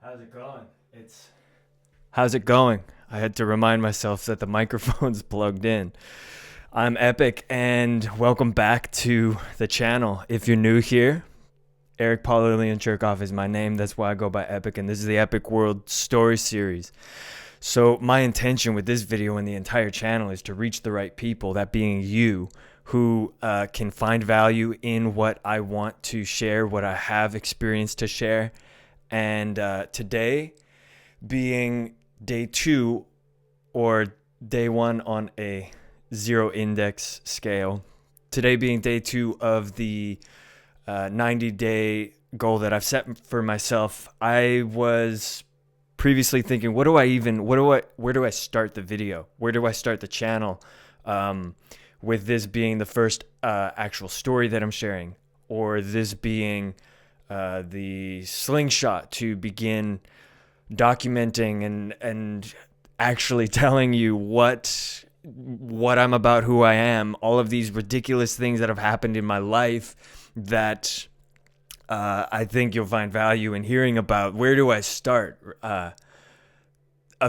How's it going? How's it going? I had to remind myself that the microphone's plugged in. I'm Epic, and welcome back to the channel. If you're new here, Eric Paulilian Cherkoff is my name. That's why I go by Epic, and this is the Epicworld story series. So my intention with this video and the entire channel is to reach the right people, that being you, who can find value in what I want to share, what I have experienced to share. And today being day 2 or day 1 on a 0 index scale, today being day 2 of the 90-day goal that I've set for myself, I was previously thinking, where do I start the video? Where do I start the channel? With this being the first actual story that I'm sharing, or this being the slingshot to begin documenting and actually telling you what I'm about, who I am, all of these ridiculous things that have happened in my life that I think you'll find value in hearing about. Where do I start? A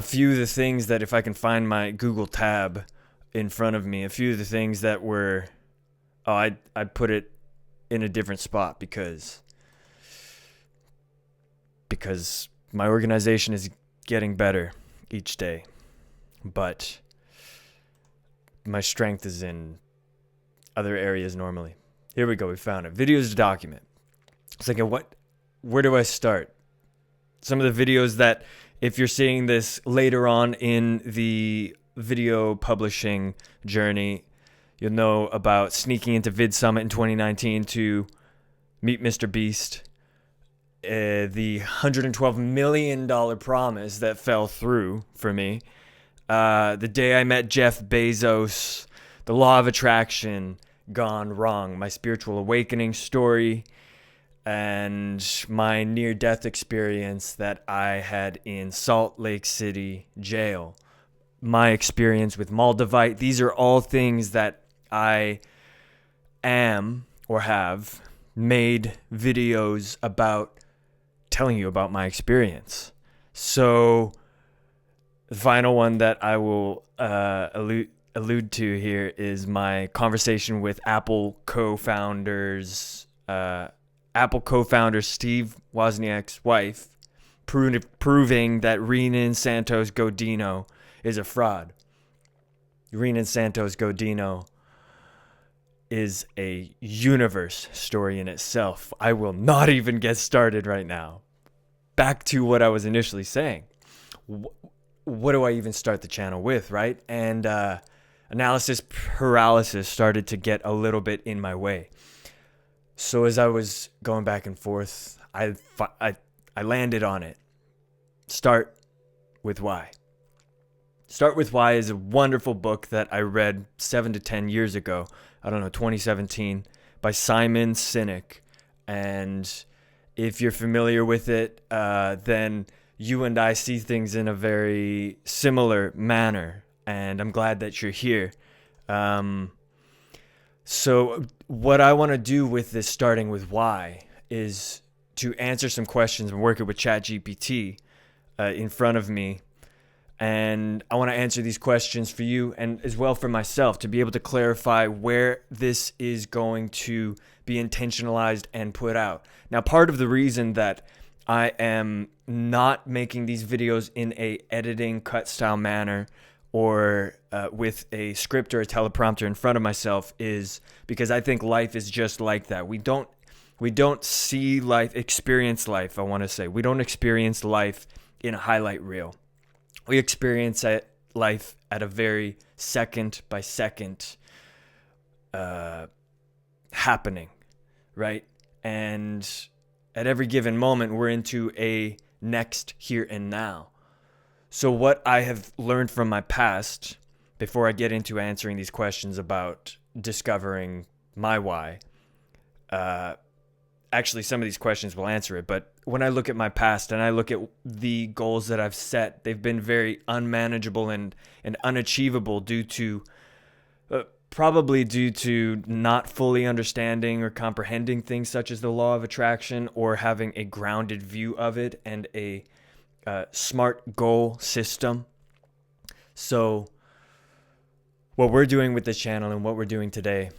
few of the things that, if I can find my Google tab in front of me, a few of the things that were, I'd put it in a different spot because my organization is getting better each day, but my strength is in other areas normally. Here we go. We found it. Videos to document. It's like, where do I start? Some of the videos that, if you're seeing this later on in the video publishing journey, you'll know about sneaking into Vid Summit in 2019 to meet Mr. Beast. The $112 million promise that fell through for me. The day I met Jeff Bezos, the law of attraction gone wrong, my spiritual awakening story, and my near-death experience that I had in Salt Lake City jail. My experience with Moldavite. These are all things that I am or have made videos about, telling you about my experience. So the final one that I will allude to here is my conversation with Apple co-founder Steve Wozniak's wife, proving that Renan Santos Godino is a fraud. Renan Santos Godino is a universe story in itself. I will not even get started right now. Back to what I was initially saying. What do I even start the channel with, right? And analysis paralysis started to get a little bit in my way. So as I was going back and forth, I landed on it. Start with why. Start with Why is a wonderful book that I read 7 to 10 years ago. 2017, by Simon Sinek. And if you're familiar with it, then you and I see things in a very similar manner. And I'm glad that you're here. So what I want to do with this, starting with why, is to answer some questions. I'm working with ChatGPT in front of me. And I want to answer these questions for you and as well for myself, to be able to clarify where this is going to be intentionalized and put out. Now, part of the reason that I am not making these videos in a editing cut style manner or with a script or a teleprompter in front of myself is because I think life is just like that. We don't see life, experience life, I want to say. We don't experience life in a highlight reel. We experience life at a very second by second happening, right? And at every given moment, we're into a next here and now. So what I have learned from my past, before I get into answering these questions about discovering my why, actually some of these questions will answer it, but when I look at my past and I look at the goals that I've set, they've been very unmanageable and unachievable probably due to not fully understanding or comprehending things such as the law of attraction, or having a grounded view of it and a SMART goal system. So what we're doing with this channel and what we're doing today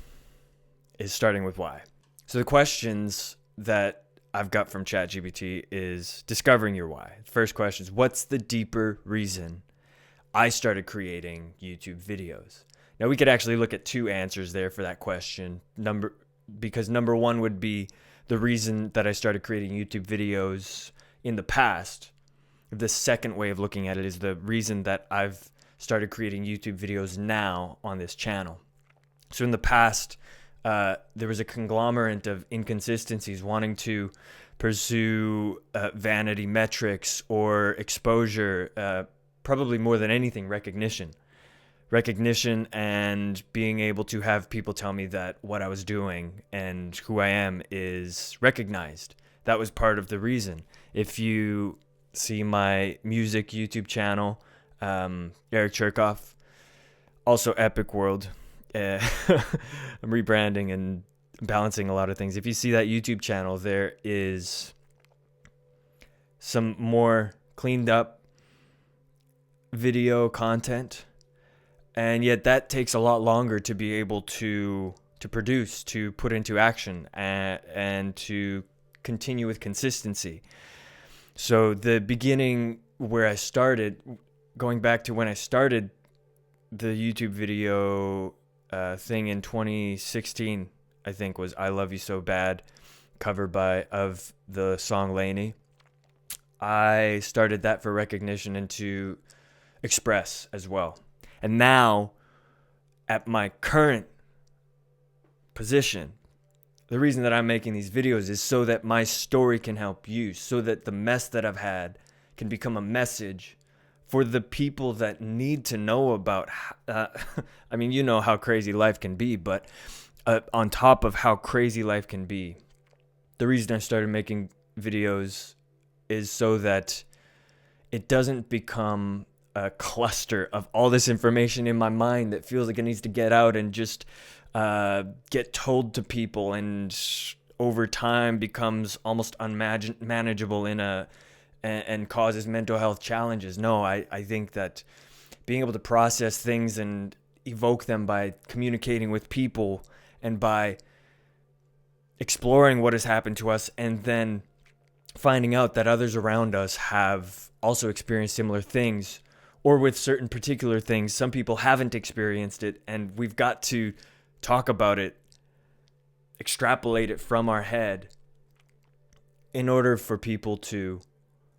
is starting with why. So the questions that I've got from ChatGPT is discovering your why. First question is, what's the deeper reason I started creating YouTube videos? Now we could actually look at two answers there for that question. Because number one would be the reason that I started creating YouTube videos in the past. The second way of looking at it is the reason that I've started creating YouTube videos now on this channel. So in the past, there was a conglomerate of inconsistencies, wanting to pursue vanity metrics or exposure, probably more than anything, recognition and being able to have people tell me that what I was doing and who I am is recognized. That was part of the reason. If you see my music YouTube channel, Eric Cherkoff, also Epicworld, I'm rebranding and balancing a lot of things. If you see that YouTube channel, there is some more cleaned up video content, and yet that takes a lot longer to be able to produce, to put into action, and to continue with consistency. So the beginning where I started, going back to when I started the YouTube video thing in 2016, I think, was I Love You So Bad, cover of the song Laney. I started that for recognition and to express as well. And now, at my current position, the reason that I'm making these videos is so that my story can help you, so that the mess that I've had can become a message for the people that need to know about, I mean, you know how crazy life can be, but on top of how crazy life can be, the reason I started making videos is so that it doesn't become a cluster of all this information in my mind that feels like it needs to get out and just get told to people, and over time becomes almost unmanageable and causes mental health challenges. No, I think that being able to process things and evoke them by communicating with people and by exploring what has happened to us, and then finding out that others around us have also experienced similar things, or with certain particular things, some people haven't experienced it, and we've got to talk about it, extrapolate it from our head in order for people to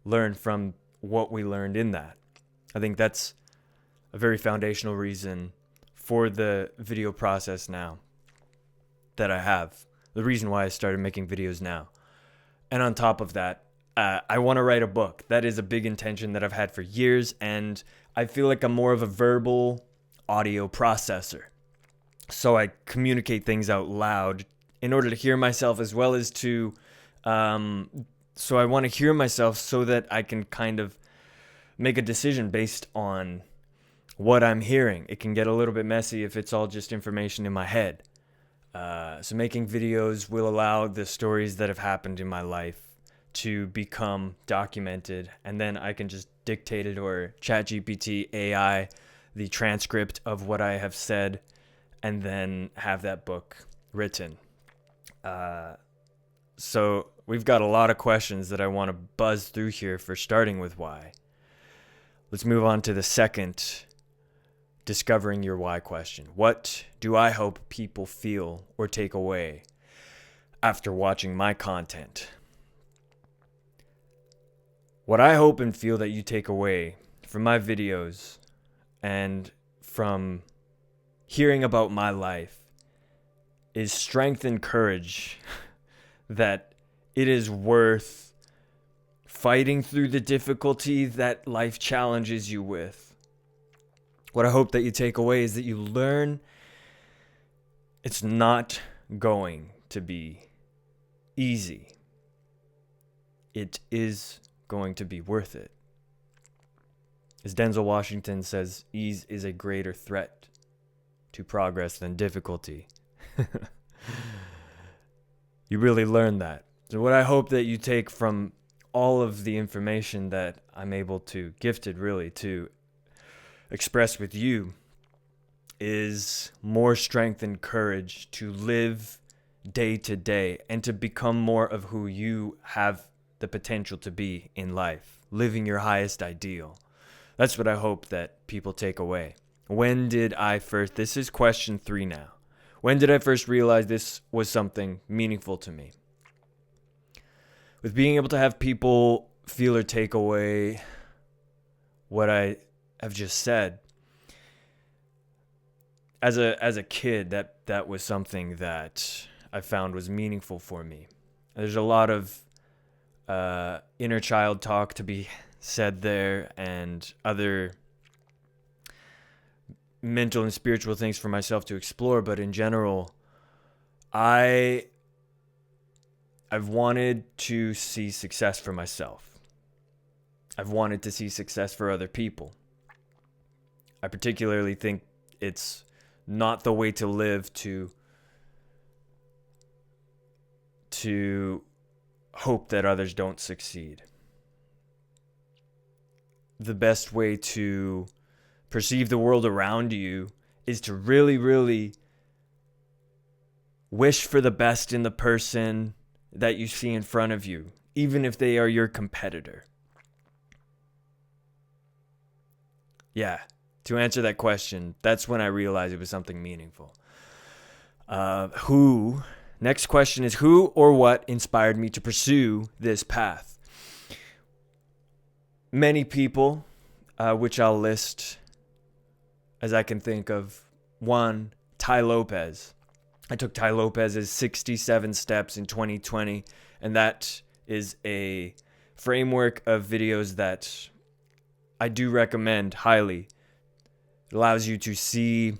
learn from what we learned in that. I think that's a very foundational reason for the video process now that I have. The reason why I started making videos now. And on top of that, I want to write a book. That is a big intention that I've had for years, and I feel like I'm more of a verbal audio processor. So I communicate things out loud in order to hear myself, as well as to so I want to hear myself so that I can kind of make a decision based on what I'm hearing. It can get a little bit messy if it's all just information in my head. So making videos will allow the stories that have happened in my life to become documented, and then I can just dictate it, or ChatGPT AI the transcript of what I have said, and then have that book written. So we've got a lot of questions that I want to buzz through here for starting with why. Let's move on to the second discovering your why question. What do I hope people feel or take away after watching my content? What I hope and feel that you take away from my videos and from hearing about my life is strength and courage that it is worth fighting through the difficulty that life challenges you with. What I hope that you take away is that you learn it's not going to be easy. It is going to be worth it. As Denzel Washington says, ease is a greater threat to progress than difficulty. You really learn that. So what I hope that you take from all of the information that I'm gifted really, to express with you is more strength and courage to live day to day and to become more of who you have the potential to be in life, living your highest ideal. That's what I hope that people take away. When did I first, this is question 3 now. When did I first realize this was something meaningful to me? With being able to have people feel or take away what I have just said. As a kid, that was something that I found was meaningful for me. There's a lot of inner child talk to be said there, and other mental and spiritual things for myself to explore. But in general, I've wanted to see success for myself. I've wanted to see success for other people. I particularly think it's not the way to live to hope that others don't succeed. The best way to perceive the world around you is to really, really wish for the best in the person that you see in front of you, even if they are your competitor. Yeah, to answer that question, that's when I realized it was something meaningful. Next question is, who or what inspired me to pursue this path? Many people, which I'll list as I can think of. 1, Tai Lopez. I took Tai Lopez's 67 steps in 2020, and that is a framework of videos that I do recommend highly. It allows you to see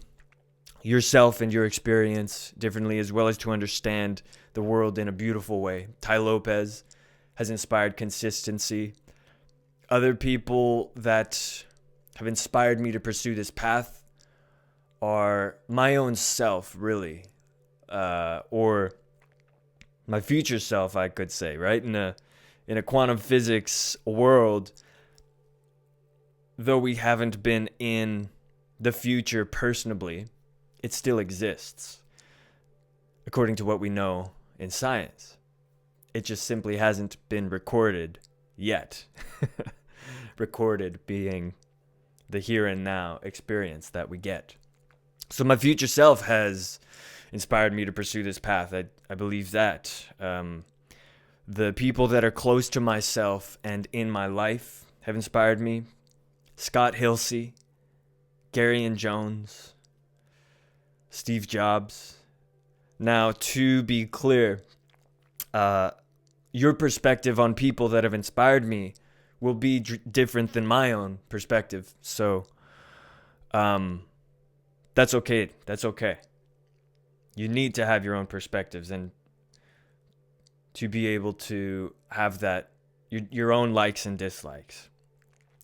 yourself and your experience differently, as well as to understand the world in a beautiful way. Tai Lopez has inspired consistency. Other people that have inspired me to pursue this path are my own self, really, or my future self, I could say, right? In a quantum physics world, though we haven't been in the future personally, it still exists, according to what we know in science. It just simply hasn't been recorded yet. Recorded being the here and now experience that we get. So my future self has inspired me to pursue this path. I believe that. The people that are close to myself and in my life have inspired me. Scott Hilsey, Garion Jones, Steve Jobs. Now, to be clear, your perspective on people that have inspired me will be different than my own perspective. So, that's okay. That's okay. You need to have your own perspectives, and to be able to have that, your own likes and dislikes.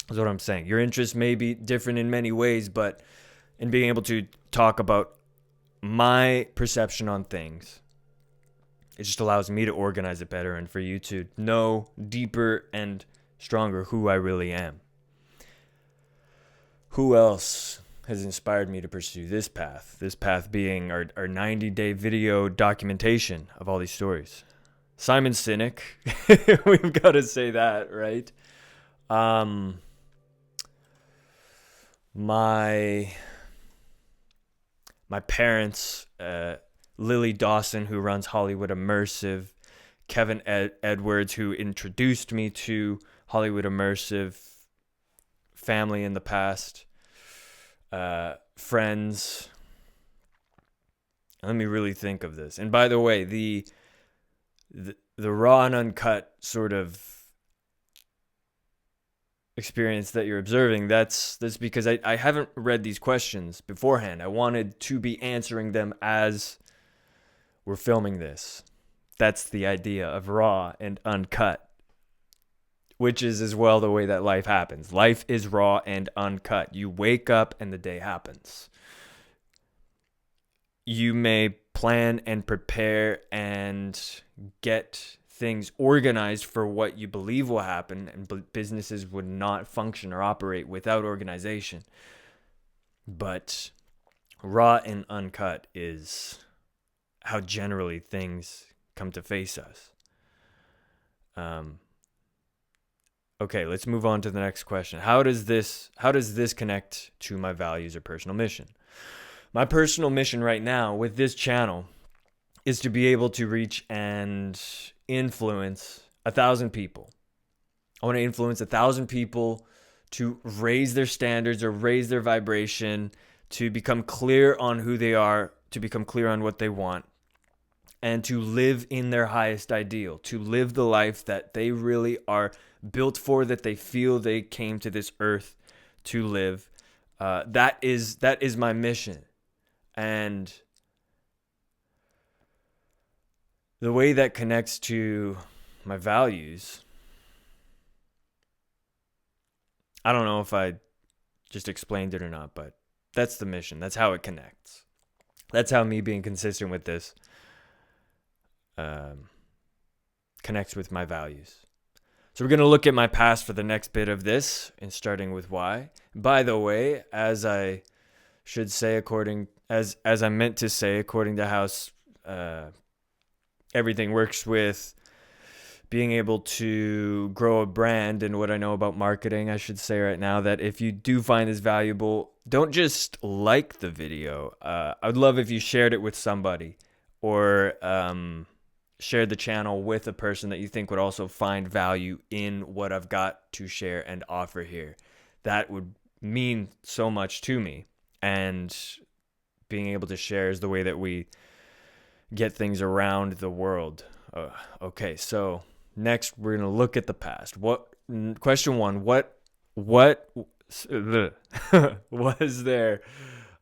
That's what I'm saying. Your interests may be different in many ways, but in being able to talk about my perception on things, it just allows me to organize it better and for you to know deeper and stronger who I really am. Who else has inspired me to pursue this path? This path being our 90-day video documentation of all these stories. Simon Sinek. We've got to say that, right? My parents, Lily Dawson, who runs Hollywood Immersive, Kevin Edwards, who introduced me to Hollywood Immersive, family in the past, friends. Let me really think of this. And by the way, the raw and uncut sort of experience that you're observing, that's because I haven't read these questions beforehand. I wanted to be answering them as we're filming this. That's the idea of raw and uncut, which is as well the way that life happens. Life is raw and uncut. You wake up and the day happens. You may plan and prepare and get things organized for what you believe will happen, and businesses would not function or operate without organization. But raw and uncut is how generally things come to face us. Okay, let's move on to the next question. How does this connect to my values or personal mission? My personal mission right now with this channel is to be able to reach and influence 1,000 people. I want to influence 1,000 people to raise their standards or raise their vibration, to become clear on who they are, to become clear on what they want, and to live in their highest ideal, to live the life that they really are built for, that they feel they came to this earth to live. That is my mission. And the way that connects to my values, I don't know if I just explained it or not, but that's the mission. That's how it connects. That's how me being consistent with this connects with my values. So we're going to look at my past for the next bit of this, and starting with why. By the way, as I should say, as I meant to say, according to how everything works with being able to grow a brand and what I know about marketing, I should say right now that if you do find this valuable, don't just like the video. I'd love if you shared it with somebody, or shared the channel with a person that you think would also find value in what I've got to share and offer here. That would mean so much to me. And being able to share is the way that we get things around the world. Okay, so next we're going to look at the past. Question one, what was there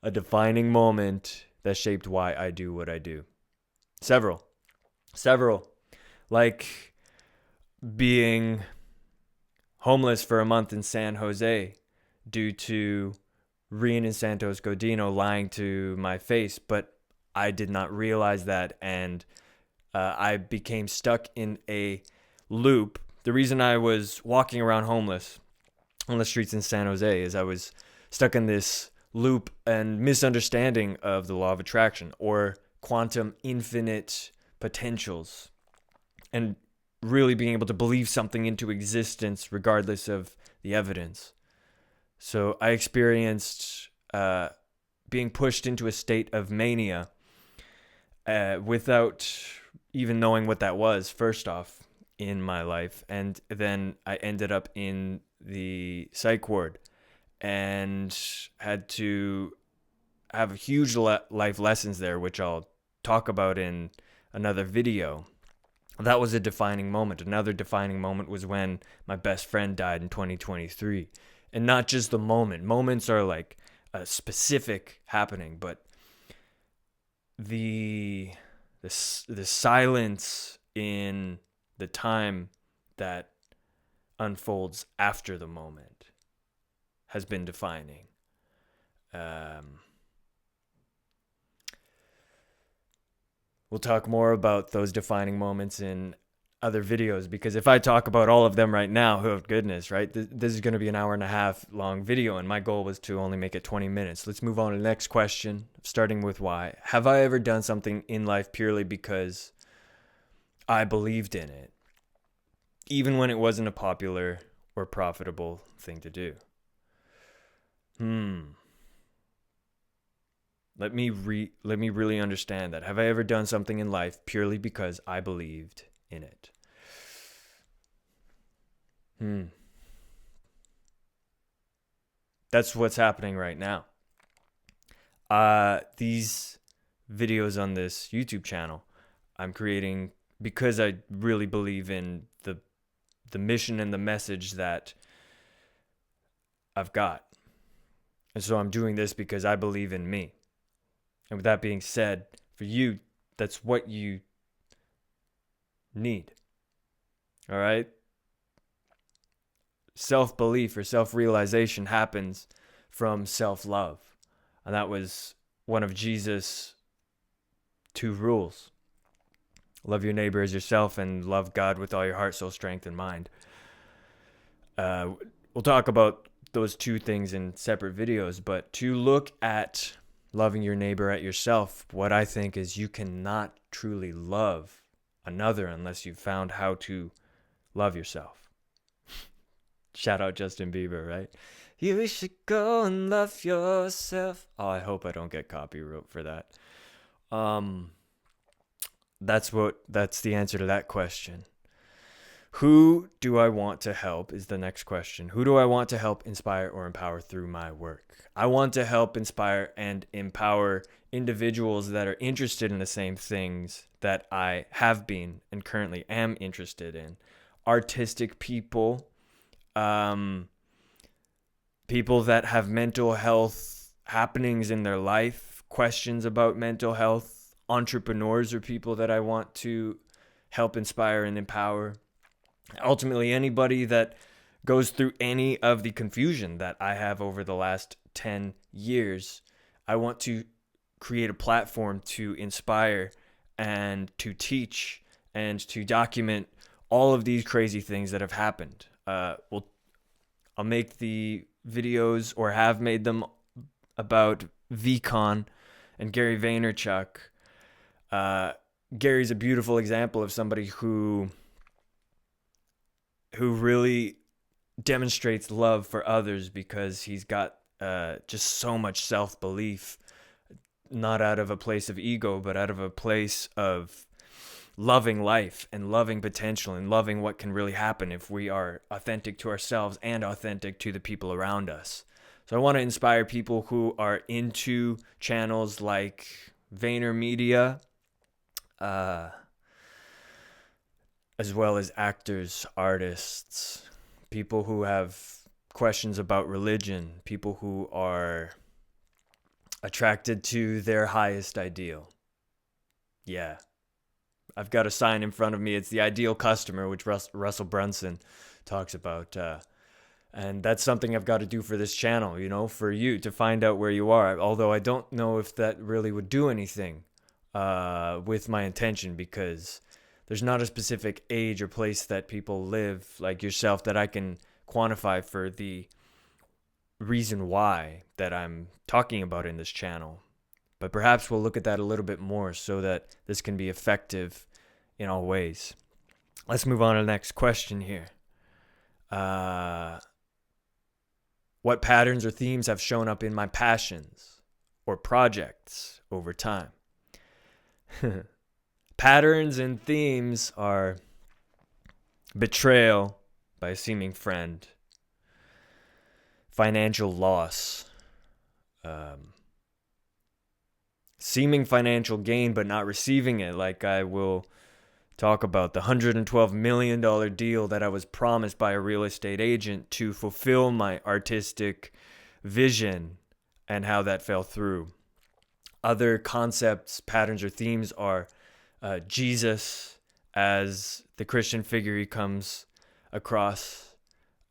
a defining moment that shaped why I do what I do? Several. Like being homeless for a month in San Jose due to Rian and Santos Godino lying to my face, but I did not realize that, and I became stuck in a loop. The reason I was walking around homeless on the streets in San Jose is I was stuck in this loop and misunderstanding of the law of attraction, or quantum infinite potentials, and really being able to believe something into existence regardless of the evidence. So I experienced being pushed into a state of mania without even knowing what that was, first off, in my life. And then I ended up in the psych ward and had to have huge life lessons there, which I'll talk about in another video. That was a defining moment. Another defining moment was when my best friend died in 2023. And not just the moment. Moments are like a specific happening, but the silence in the time that unfolds after the moment has been defining. We'll talk more about those defining moments in other videos, because if I talk about all of them right now, oh goodness, right? This is going to be an 1.5 hour long video, and my goal was to only make it 20 minutes. Let's move on to the next question, starting with why. Have I ever done something in life purely because I believed in it, even when it wasn't a popular or profitable thing to do? Let me really understand that. Have I ever done something in life purely because I believed in it? That's what's happening right now. These videos on this YouTube channel I'm creating because I really believe in the mission and the message that I've got. And so I'm doing this because I believe in me. And with that being said, for you, that's what you need. All right? Self-belief or self-realization happens from self-love. And that was one of Jesus' 2 rules. Love your neighbor as yourself, and love God with all your heart, soul, strength, and mind. We'll talk about those two things in separate videos, but to look at loving your neighbor at yourself, what I think is you cannot truly love another unless you've found how to love yourself. Shout out Justin Bieber, right? You should go and love yourself. Oh, I hope I don't get copyright for that. That's the answer to that question. Who do I want to help is the next question. Who do I want to help inspire or empower through my work? I want to help inspire and empower individuals that are interested in the same things that I have been and currently am interested in. Artistic people, people that have mental health happenings in their life, questions about mental health. Entrepreneurs are people that I want to help inspire and empower. Ultimately, anybody that goes through any of the confusion that I have over the last 10 years, I want to create a platform to inspire and to teach and to document all of these crazy things that have happened. I'll make the videos, or have made them, about VCon and Gary Vaynerchuk. Gary's a beautiful example of somebody who really demonstrates love for others because he's got just so much self-belief, not out of a place of ego, but out of a place of loving life and loving potential and loving what can really happen if we are authentic to ourselves and authentic to the people around us. So I want to inspire people who are into channels like VaynerMedia, as well as actors, artists, people who have questions about religion, people who are attracted to their highest ideal. Yeah. I've got a sign in front of me. It's the ideal customer, which Russell Brunson talks about. And that's something I've got to do for this channel, for you to find out where you are. Although I don't know if that really would do anything with my intention, because there's not a specific age or place that people live like yourself that I can quantify for the reason why that I'm talking about in this channel. But perhaps we'll look at that a little bit more so that this can be effective in all ways. Let's move on to the next question here. What patterns or themes have shown up in my passions or projects over time? Patterns and themes are betrayal by a seeming friend, financial loss, seeming financial gain but not receiving it, like I will talk about the $112 million deal that I was promised by a real estate agent to fulfill my artistic vision and how that fell through. Other concepts, patterns, or themes are Jesus as the Christian figure he comes across.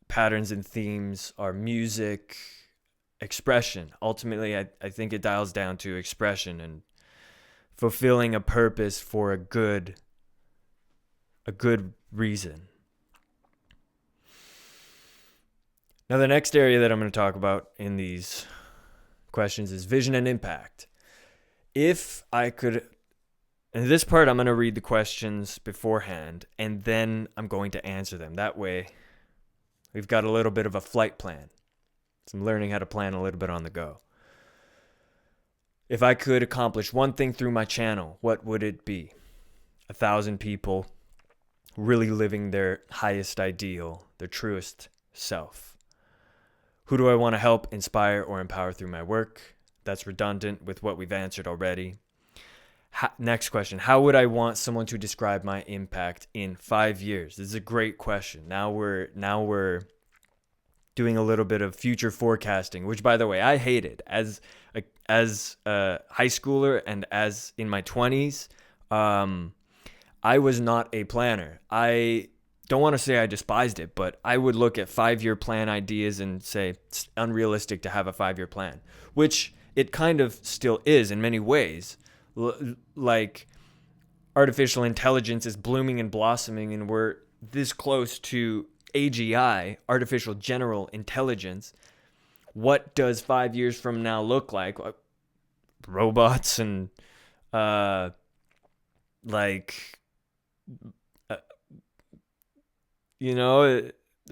Patterns and themes are music, expression. Ultimately, I think it dials down to expression and fulfilling a purpose for a good reason. Now, the next area that I'm going to talk about in these questions is vision and impact. If I could, in this part, I'm going to read the questions beforehand, and then I'm going to answer them. That way, we've got a little bit of a flight plan. So I'm learning how to plan a little bit on the go. If I could accomplish one thing through my channel, what would it be? 1,000 people really living their highest ideal, their truest self. Who do I want to help, inspire, or empower through my work? That's redundant with what we've answered already. Next question. How would I want someone to describe my impact in 5 years? This is a great question. Now we're doing a little bit of future forecasting, which, by the way, I hated as a high schooler and as in my 20s. I was not a planner. I don't want to say I despised it, but I would look at 5-year plan ideas and say it's unrealistic to have a 5-year plan, which it kind of still is in many ways. Like artificial intelligence is blooming and blossoming, and we're this close to AGI, artificial general intelligence, what does 5 years from now look like? Robots and like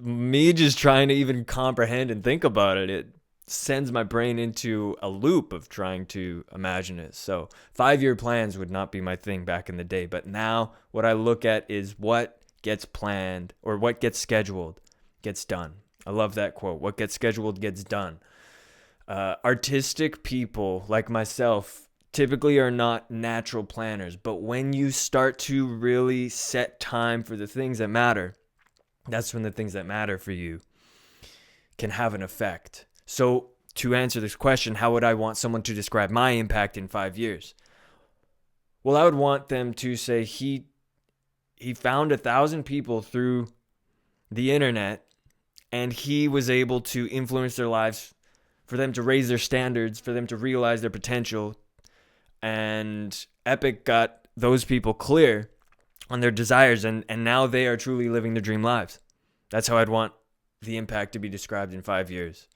me just trying to even comprehend and think about it sends my brain into a loop of trying to imagine it. So 5-year plans would not be my thing back in the day, but now what I look at is what gets planned, or what gets scheduled gets done. I love that quote. What gets scheduled gets done. Artistic people like myself typically are not natural planners, but when you start to really set time for the things that matter, that's when the things that matter for you can have an effect. So to answer this question, how would I want someone to describe my impact in 5 years? Well, I would want them to say he found 1,000 people through the internet, and he was able to influence their lives, for them to raise their standards, for them to realize their potential. And Epic got those people clear on their desires, and now they are truly living their dream lives. That's how I'd want the impact to be described in 5 years.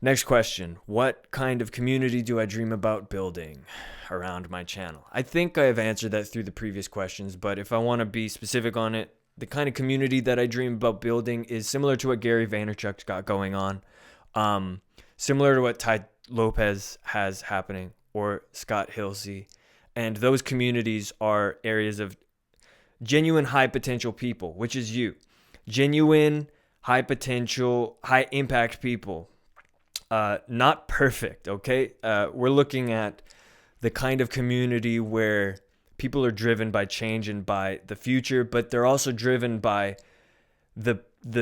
Next question. What kind of community do I dream about building around my channel? I think I have answered that through the previous questions, but if I want to be specific on it, the kind of community that I dream about building is similar to what Gary Vaynerchuk's got going on. Similar to what Ty Lopez has happening, or Scott Hilsey. And those communities are areas of genuine high potential people, which is you. Genuine, high potential, high impact people. Not perfect, okay? We're looking at the kind of community where people are driven by change and by the future, but they're also driven by the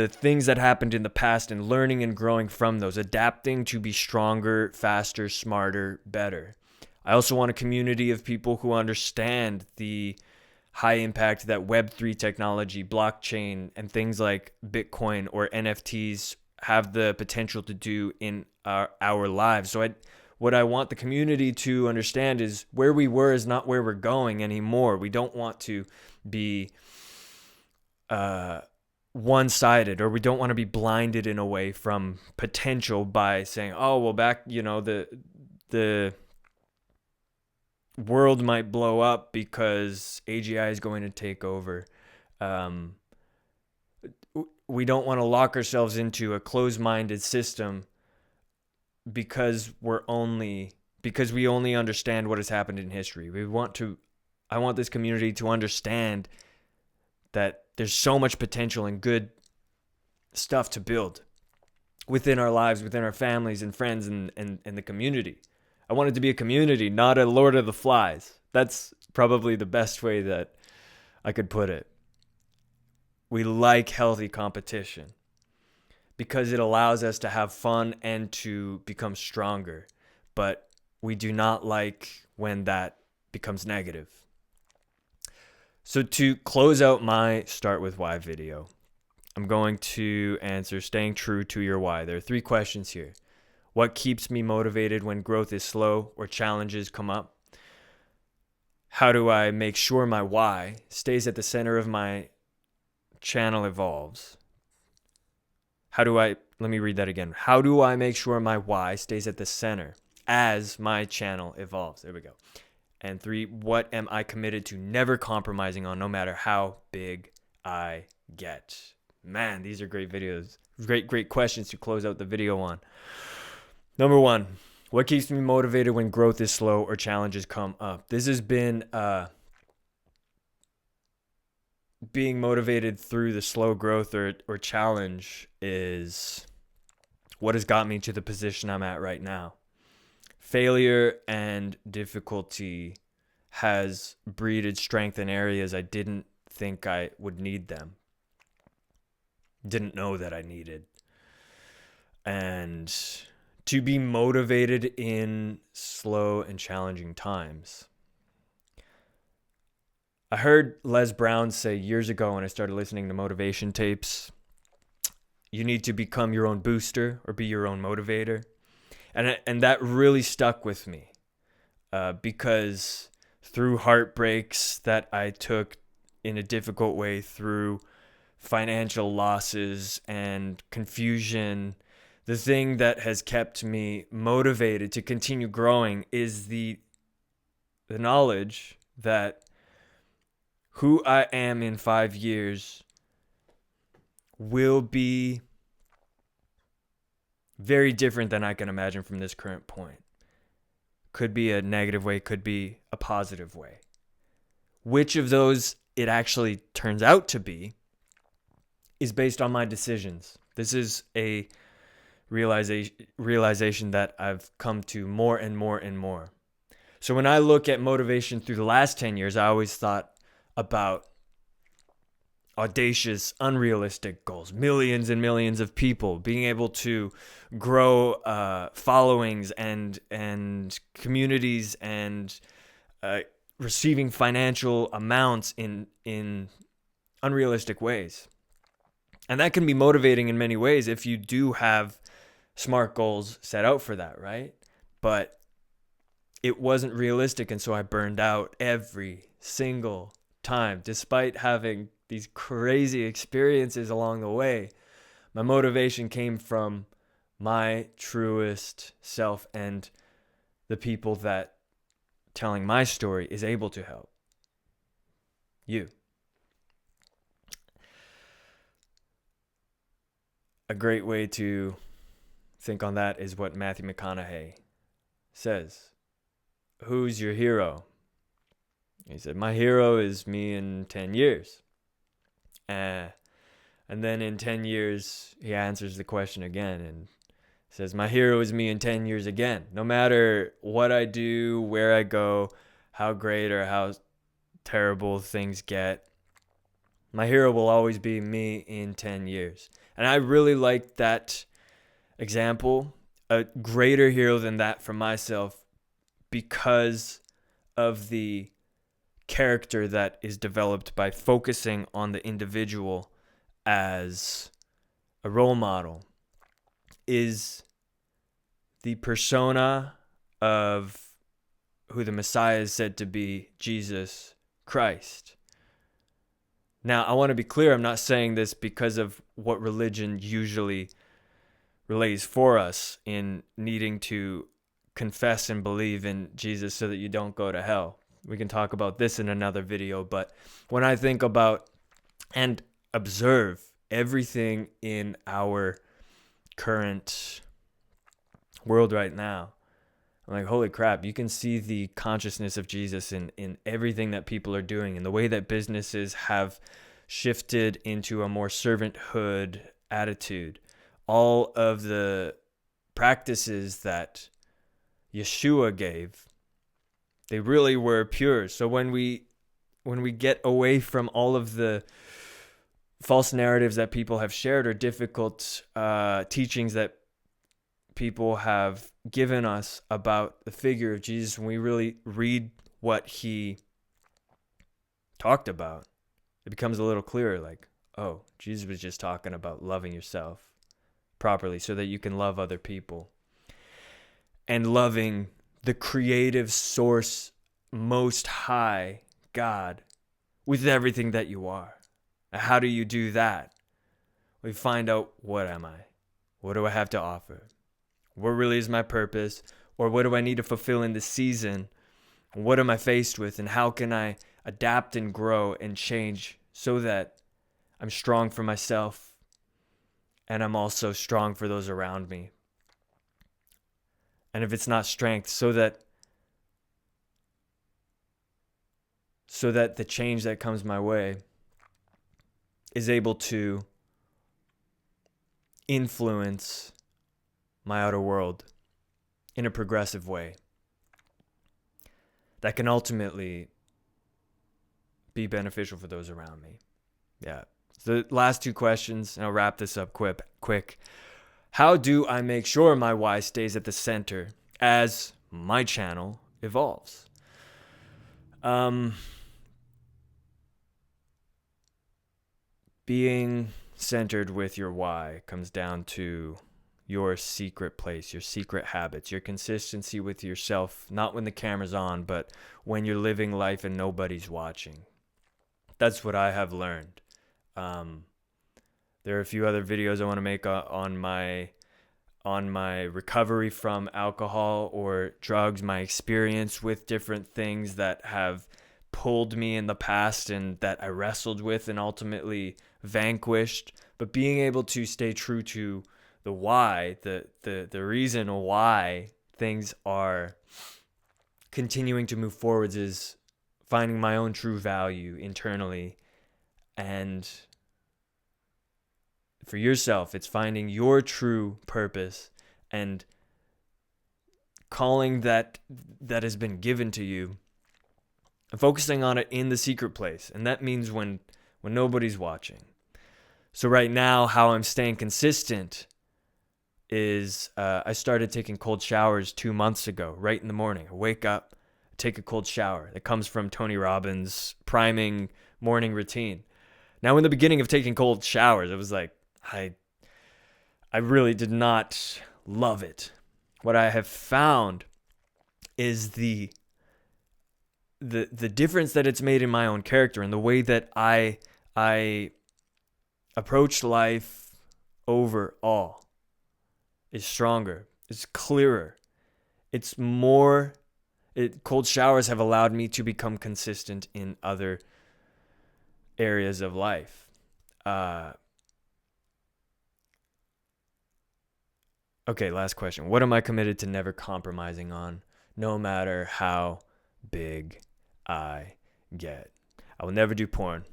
things that happened in the past and learning and growing from those, adapting to be stronger, faster, smarter, better. I also want a community of people who understand the high impact that Web3 technology, blockchain, and things like Bitcoin or NFTs have the potential to do in our lives. So what I want the community to understand is where we were is not where we're going anymore. We don't want to be one-sided, or we don't want to be blinded in a way from potential by saying, oh, well, back, the world might blow up because AGI is going to take over. We don't want to lock ourselves into a closed-minded system because we only understand what has happened in history. I want this community to understand that there's so much potential and good stuff to build within our lives, within our families and friends and the community. I want it to be a community, not a Lord of the Flies. That's probably the best way that I could put it. We like healthy competition because it allows us to have fun and to become stronger. But we do not like when that becomes negative. So to close out my Start With Why video, I'm going to answer staying true to your why. There are 3 questions here. What keeps me motivated when growth is slow or challenges come up? How do I make sure my why stays at the center of my channel evolves? Let me read that again. How do I make sure my why stays at the center as my channel evolves? There we go. And 3, what am I committed to never compromising on, no matter how big I get? Man, these are great videos. Great questions to close out the video on. Number 1, what keeps me motivated when growth is slow or challenges come up? This has been being motivated through the slow growth or challenge is what has got me to the position I'm at right now. Failure and difficulty has breeded strength in areas I didn't think I would need them. Didn't know that I needed. And to be motivated in slow and challenging times. I heard Les Brown say years ago when I started listening to motivation tapes, you need to become your own booster or be your own motivator. And that really stuck with me because through heartbreaks that I took in a difficult way, through financial losses and confusion, the thing that has kept me motivated to continue growing is the knowledge that who I am in 5 years will be very different than I can imagine from this current point. Could be a negative way, could be a positive way. Which of those it actually turns out to be is based on my decisions. This is a realization that I've come to more and more and more. So when I look at motivation through the last 10 years, I always thought about audacious, unrealistic goals, millions and millions of people, being able to grow followings and communities, and receiving financial amounts in unrealistic ways. And that can be motivating in many ways if you do have smart goals set out for that, right? But it wasn't realistic, and so I burned out every single time, despite having these crazy experiences along the way. My motivation came from my truest self and the people that telling my story is able to help you. A great way to think on that is what Matthew McConaughey says. Who's your hero? He said, my hero is me in 10 years. And then in 10 years, he answers the question again and says, my hero is me in 10 years again. No matter what I do, where I go, how great or how terrible things get, my hero will always be me in 10 years. And I really like that example, a greater hero than that for myself, because of the character that is developed by focusing on the individual as a role model, is the persona of who the Messiah is said to be, Jesus Christ. Now, I want to be clear, I'm not saying this because of what religion usually relays for us in needing to confess and believe in Jesus so that you don't go to hell. We can talk about this in another video, but when I think about and observe everything in our current world right now, I'm like, holy crap, you can see the consciousness of Jesus in everything that people are doing, and the way that businesses have shifted into a more servanthood attitude. All of the practices that Yeshua gave, they really were pure. So when we get away from all of the false narratives that people have shared, or difficult teachings that people have given us about the figure of Jesus, when we really read what he talked about, it becomes a little clearer, like, oh, Jesus was just talking about loving yourself properly so that you can love other people, and loving the creative source, most high God, with everything that you are. How do you do that? We find out, what am I? What do I have to offer? What really is my purpose? Or what do I need to fulfill in this season? What am I faced with? And how can I adapt and grow and change so that I'm strong for myself and I'm also strong for those around me? And if it's not strength, so that the change that comes my way is able to influence my outer world in a progressive way that can ultimately be beneficial for those around me. Yeah. So the last two questions, and I'll wrap this up quick. How do I make sure my why stays at the center as my channel evolves? Being centered with your why comes down to your secret place, your secret habits, your consistency with yourself, not when the camera's on, but when you're living life and nobody's watching. That's what I have learned. There are a few other videos I want to make on my recovery from alcohol or drugs, my experience with different things that have pulled me in the past and that I wrestled with and ultimately vanquished. But being able to stay true to the why, the reason why things are continuing to move forwards is finding my own true value internally. And for yourself, it's finding your true purpose and calling that has been given to you and focusing on it in the secret place. And that means when nobody's watching. So right now, how I'm staying consistent is I started taking cold showers 2 months ago, right in the morning. I wake up, take a cold shower. It comes from Tony Robbins' priming morning routine. Now, in the beginning of taking cold showers, it was like, I really did not love it. What I have found is the difference that it's made in my own character and the way that I approach life overall is stronger. It's clearer. It's more. Cold showers have allowed me to become consistent in other areas of life. Okay, last question. What am I committed to never compromising on, no matter how big I get? I will never do porn.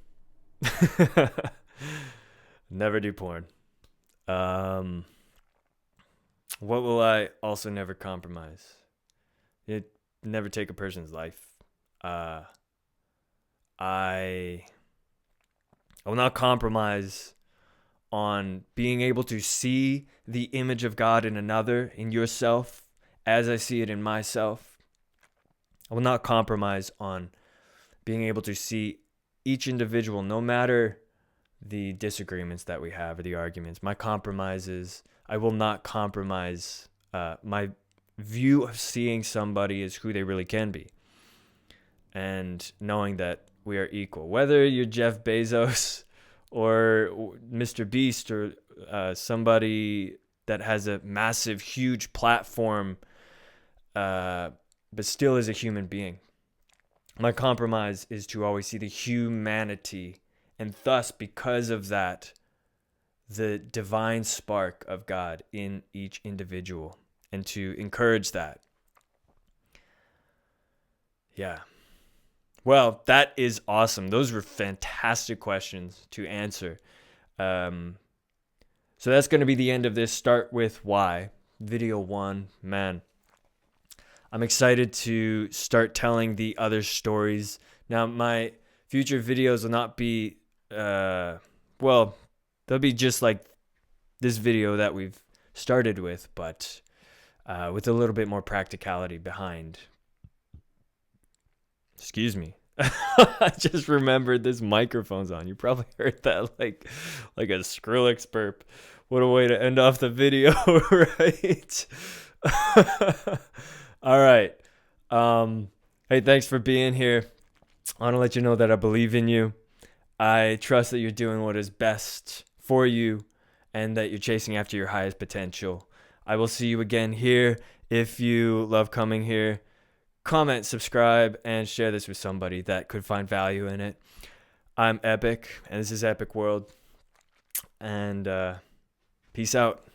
Never do porn. What will I also never compromise? Never take a person's life. I will not compromise on being able to see the image of God in another, in yourself, as I see it in myself. I will not compromise on being able to see each individual, no matter the disagreements that we have or the arguments. My compromises, I will not compromise my view of seeing somebody as who they really can be. And knowing that we are equal. Whether you're Jeff Bezos or Mr. Beast or somebody that has a massive, huge platform, but still is a human being. My compromise is to always see the humanity, and thus, because of that, the divine spark of God in each individual, and to encourage that. Yeah. Well, that is awesome. Those were fantastic questions to answer. So that's going to be the end of this Start With Why, video 1. Man, I'm excited to start telling the other stories. Now, my future videos will not be, they'll be just like this video that we've started with, but with a little bit more practicality behind. Excuse me. I just remembered this microphone's on. You probably heard that like a Skrillex burp. What a way to end off the video, right? All right. Hey, thanks for being here. I want to let you know that I believe in you. I trust that you're doing what is best for you and that you're chasing after your highest potential. I will see you again here. If you love coming here, comment, subscribe, and share this with somebody that could find value in it. I'm Epic, and this is Epicworld. And peace out.